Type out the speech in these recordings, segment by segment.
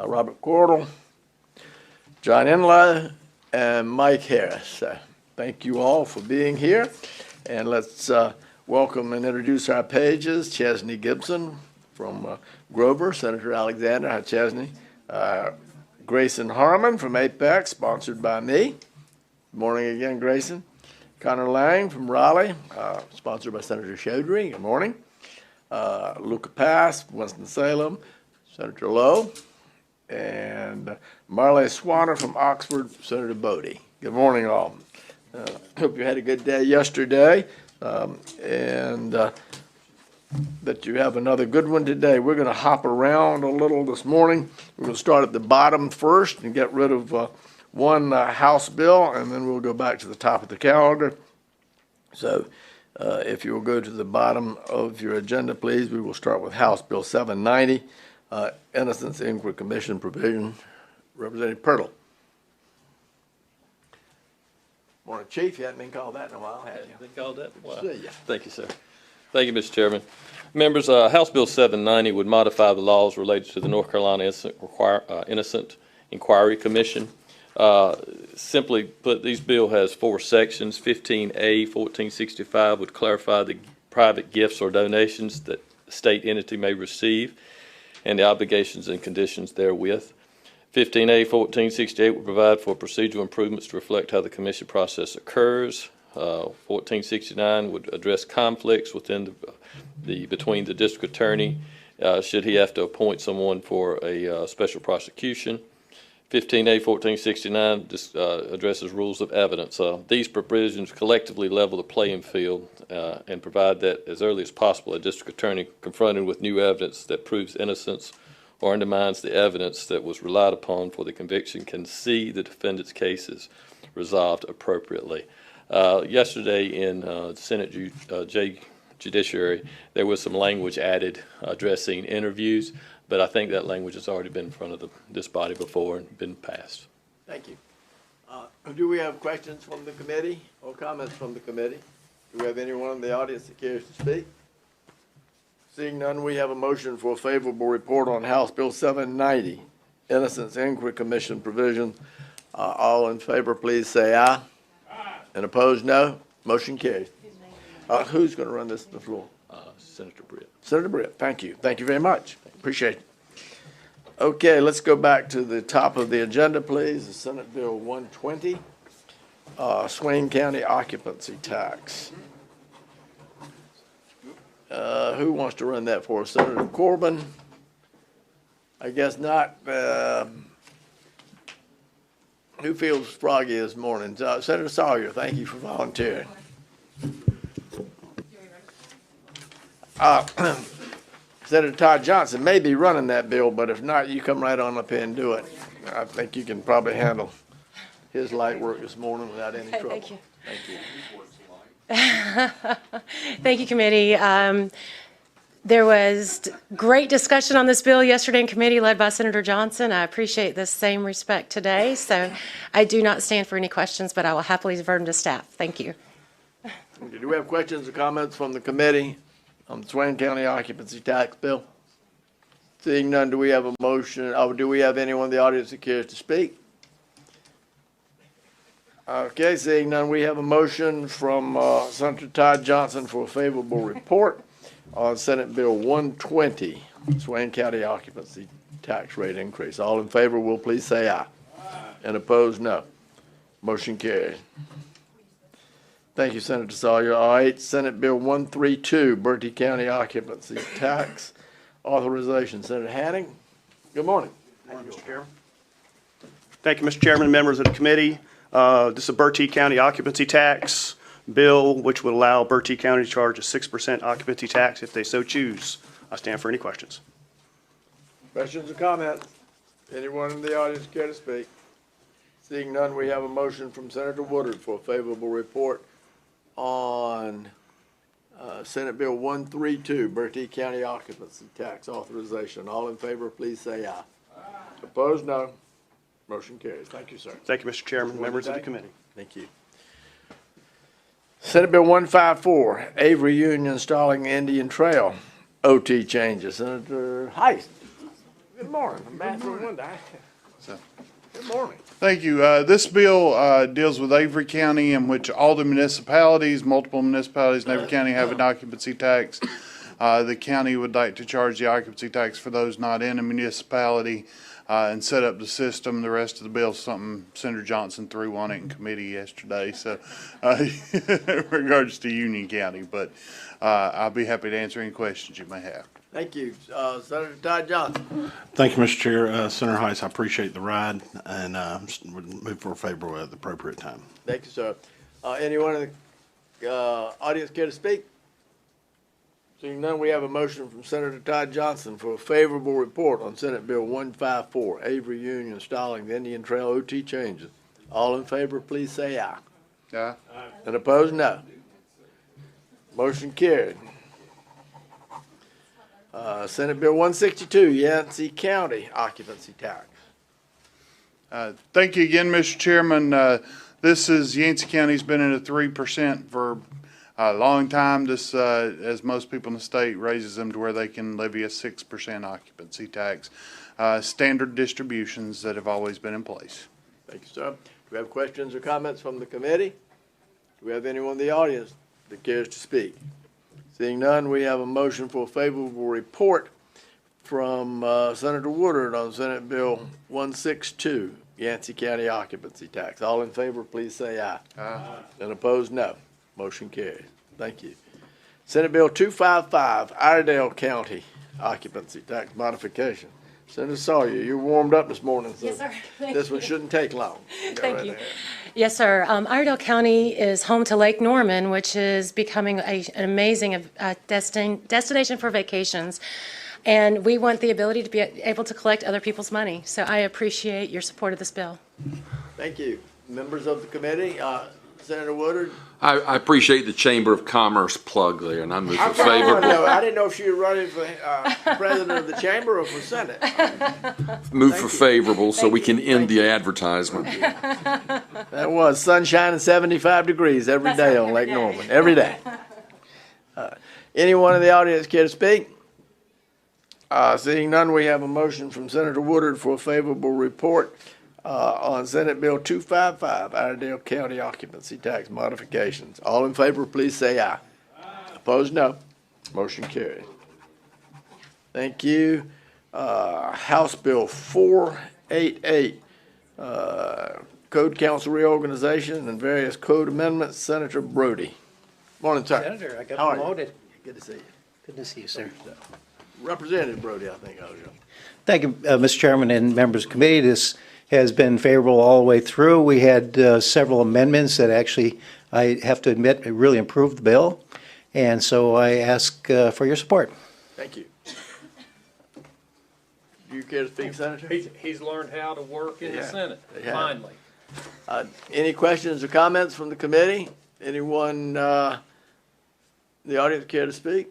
Robert Cordell, John Enlow, and Mike Harris. So thank you all for being here. And let's welcome and introduce our pages. Chesney Gibson from Grover, Senator Alexander. Hi, Chesney. Grayson Harmon from Apex, sponsored by me. Good morning again, Grayson. Connor Lang from Raleigh, sponsored by Senator Chaudhry. Good morning. Luca Pass, Winston-Salem, Senator Lowe. And Marley Swanner from Oxford, Senator Bodie. Good morning, all. Hope you had a good day yesterday, and that you have another good one today. We're going to hop around a little this morning. We're going to start at the bottom first and get rid of one House bill, and then we'll go back to the top of the calendar. So if you will go to the bottom of your agenda, please, we will start with House Bill 790, Innocence Inquiry Commission provision. Representative Pirtle. Morning, Chief. You hadn't been called that in a while, have you? Been called that in a while. See ya. Thank you, sir. Thank you, Mr. Chairman. Members, House Bill 790 would modify the laws related to the North Carolina Innocent Inquiry Commission. Simply put, this bill has 4 sections. 15A, 1465 would clarify the private gifts or donations that the state entity may receive and the obligations and conditions therewith. 15A, 1468 would provide for procedural improvements to reflect how the commission process occurs. 1469 would address conflicts within between the district attorney should he have to appoint someone for a special prosecution. 15A 1469 addresses rules of evidence. These provisions collectively level the playing field and provide that as early as possible a district attorney confronted with new evidence that proves innocence or undermines the evidence that was relied upon for the conviction can see the defendant's cases resolved appropriately. Yesterday in Senate Judiciary, there was some language added addressing interviews, but I think that language has already been in front of this body before and been passed. Thank you. Do we have questions from the committee or comments from the committee? Do we have anyone in the audience that cares to speak? Seeing none, we have a motion for a favorable report on House Bill 790, Innocence Inquiry Commission provision. All in favor, please say aye. Aye. And opposed, no. Motion carries. Who's going to run this to the floor? Senator Britt. Senator Britt, thank you. Thank you very much. Appreciate it. Okay, let's go back to the top of the agenda, please. The Senate Bill 120, Swain County Occupancy Tax. Who wants to run that for us? Senator Corbin? I guess not. Who feels froggy this morning? Senator Sawyer, thank you for volunteering. Senator Todd Johnson may be running that bill, but if not, you come right on up here and do it. I think you can probably handle his light work this morning without any trouble. Thank you. Thank you. Thank you, committee. There was great discussion on this bill yesterday in committee led by Senator Johnson. I appreciate this same respect today. So I do not stand for any questions, but I will happily defer them to staff. Thank you. Do we have questions or comments from the committee on the Swain County Occupancy Tax Bill? Seeing none, do we have a motion, or do we have anyone in the audience that cares to speak? Okay, seeing none, we have a motion from Senator Todd Johnson for a favorable report on Senate Bill 120, Swain County Occupancy Tax Rate Increase. All in favor will please say aye. Aye. And opposed, no. Motion carries. Thank you, Senator Sawyer. All right, Senate Bill 132, Bertie County Occupancy Tax Authorization. Senator Hanning, good morning. Thank you, Mr. Chairman. Thank you, Mr. Chairman, members of the committee. This is a Bertie County occupancy tax bill, which would allow Bertie County to charge a 6% occupancy tax if they so choose. I stand for any questions. Questions or comments? Anyone in the audience care to speak? Seeing none, we have a motion from Senator Woodard for a favorable report on Senate Bill 132, Bertie County Occupancy Tax Authorization. All in favor, please say aye. Aye. Opposed, no. Motion carries. Thank you, sir. Thank you, Mr. Chairman, members of the committee. Thank you. Senate Bill 154, Avery Union Stallings Indian Trail OT changes. Senator Heist. Good morning. Bathroom window. Good morning. Thank you. This bill deals with Avery County, in which all the municipalities, multiple municipalities in Avery County have an occupancy tax. The county would like to charge the occupancy tax for those not in a municipality and set up the system. The rest of the bill is something Senator Johnson threw on it in committee yesterday, so in regards to Union County. But I'll be happy to answer any questions you may have. Thank you. Senator Todd Johnson. Thank you, Mr. Chair. Senator Heiss, I appreciate the ride and would move for favorable at the appropriate time. Thank you, sir. Anyone in the audience care to speak? Seeing none, we have a motion from Senator Todd Johnson for a favorable report on Senate Bill 154, Avery Union Stallings Indian Trail OT changes. All in favor, please say aye. Aye. And opposed, no. Motion carried. Senate Bill 162, Yancey County occupancy tax. Thank you again, Mr. Chairman. This is, Yancey County's been at a 3% for a long time. This, as most people in the state, raises them to where they can levy a 6% occupancy tax. Standard distributions that have always been in place. Thank you, sir. Do we have questions or comments from the committee? Do we have anyone in the audience that cares to speak? Seeing none, we have a motion for a favorable report from Senator Woodard on Senate Bill 162, Yancey County occupancy tax. All in favor, please say aye. Aye. And opposed, no. Motion carries. Thank you. Senate Bill 255, Iredell County occupancy tax modification. Senator Sawyer, you warmed up this morning, so Yes, sir. this one shouldn't take long. Go Thank right you. ahead. Yes, sir. Iredell County is home to Lake Norman, which is becoming an amazing destination for vacations. And we want the ability to be able to collect other people's money. So I appreciate your support of this bill. Thank you. Members of the committee, Senator Woodard. I appreciate the Chamber of Commerce plug there, and I move for I favorable. didn't know if you were running for president of the chamber or for senate. Move for you. favorable so Thank we you. can end the advertisement. That was sunshine and 75 degrees every day on Lake Norman, every day. Anyone in the audience care to speak? Seeing none, we have a motion from Senator Woodard for a favorable report on Senate Bill 255, Iredell County occupancy tax modifications. All in favor, please say aye. Opposed, no. Motion carried. Thank you. House Bill 488, Code Council reorganization and various code amendments. Senator Bertie. Morning, sir. Senator, I How got are you? promoted. Good to see you. Good to see you, sir. Representative Bertie, I think I was young. Thank you, Mr. Chairman and members of the committee. This has been favorable all the way through. We had several amendments that actually, I have to admit, really improved the bill. And so I ask for your support. Thank you. Do you care to speak, Senator? He's learned how to work in the Yeah, Senate, they have. finally. Any questions or comments from the committee? Anyone in the audience care to speak?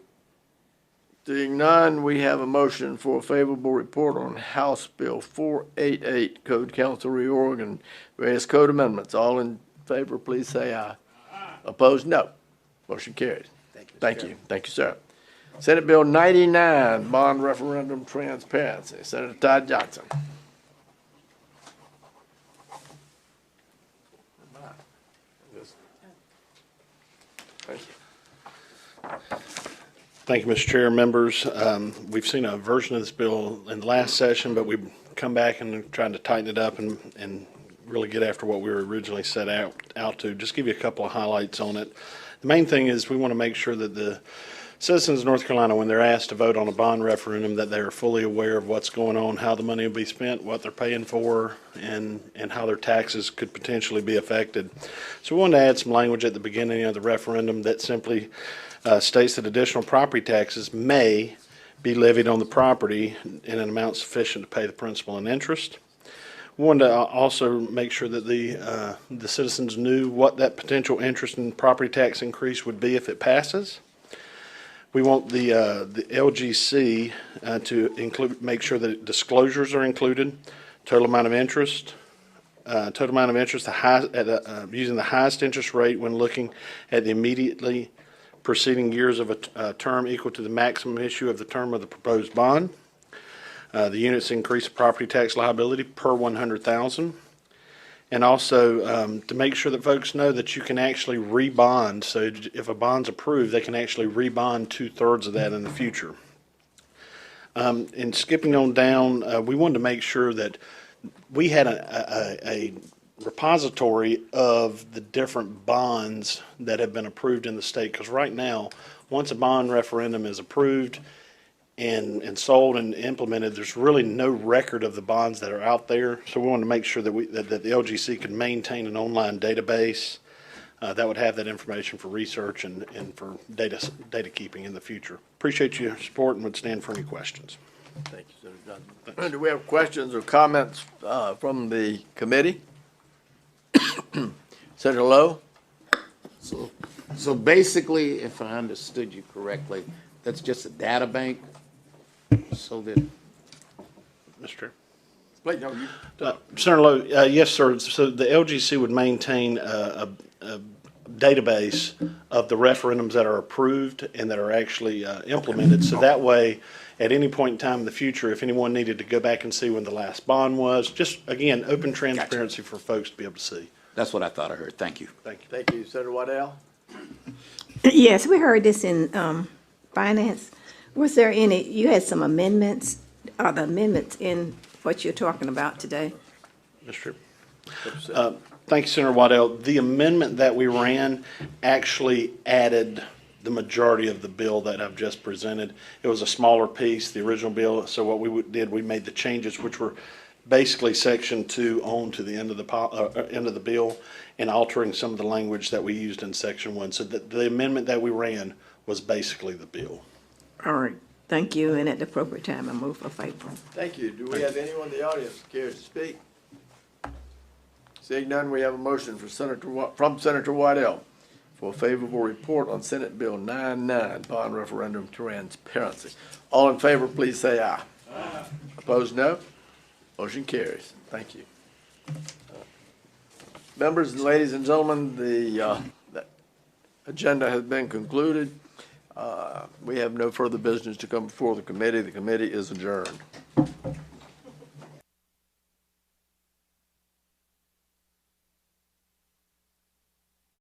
Seeing none, we have a motion for a favorable report on House Bill 488, Code Council reorg and various code amendments. All in favor, please say aye. Opposed, no. Motion carries. Thank you. Thank you, sir. Senate Bill 99, Bond Referendum Transparency. Senator Todd Johnson. Thank you. Thank you, Mr. Chair, members. We've seen a version of this bill in the last session, but we've come back and tried to tighten it up and really get after what we were originally set out to. Just give you a couple of highlights on it. The main thing is we want to make sure that the citizens of North Carolina, when they're asked to vote on a bond referendum, that they are fully aware of what's going on, how the money will be spent, what they're paying for, and how their taxes could potentially be affected. So we wanted to add some language at the beginning of the referendum that simply states that additional property taxes may be levied on the property in an amount sufficient to pay the principal and interest. We wanted to also make sure that the citizens knew what that potential interest and property tax increase would be if it passes. We want the LGC to make sure that disclosures are included, total amount of interest, using the highest interest rate when looking at the immediately preceding years of a term equal to the maximum issue of the term of the proposed bond. The units increase the property tax liability per 100,000. And also, to make sure that folks know that you can actually rebond. So if a bond's approved, they can actually rebond 2/3 of that in the future. And skipping on down, we wanted to make sure that we had a repository of the different bonds that have been approved in the state. Because right now, once a bond referendum is approved and sold and implemented, there's really no record of the bonds that are out there. So we want to make sure that the LGC can maintain an online database that would have that information for research and for data keeping in the future. Appreciate your support and would stand for any questions. Thank you, Senator Johnson. Do we have questions or comments from the committee? Senator Lowe? So basically, if I understood you correctly, that's just a data bank, so that, Mr. Chair. Wait, no, you. Senator Lowe, yes, sir. So the LGC would maintain a database of the referendums that are approved and that are actually implemented. So that way, at any point in time in the future, if anyone needed to go back and see when the last bond was, just, again, open transparency for folks to be able to see. that's what I thought I heard. Thank you. Thank you. Thank you, Senator Waddell. Yes, we heard this in finance. Was there any, you had some amendments, are the amendments in what you're talking about today? Mr. Thank you, Senator Waddell. The amendment that we ran actually added the majority of the bill that I've just presented. It was a smaller piece, the original bill, so what we did, we made the changes, which were basically Section 2 on to the end of the bill and altering some of the language that we used in Section 1. So the amendment that we ran was basically the bill. All right, thank you, and at the appropriate time, I move for favor. Thank you. Do we have anyone in the audience who cares to speak? Seeing none, we have a motion from Senator Waddell for a favorable report on Senate Bill 99, bond referendum transparency. All in favor, please say aye. Aye. Opposed, no. Motion carries. Thank you. Members and ladies and gentlemen, the agenda has been concluded. We have no further business to come before the committee. The committee is adjourned.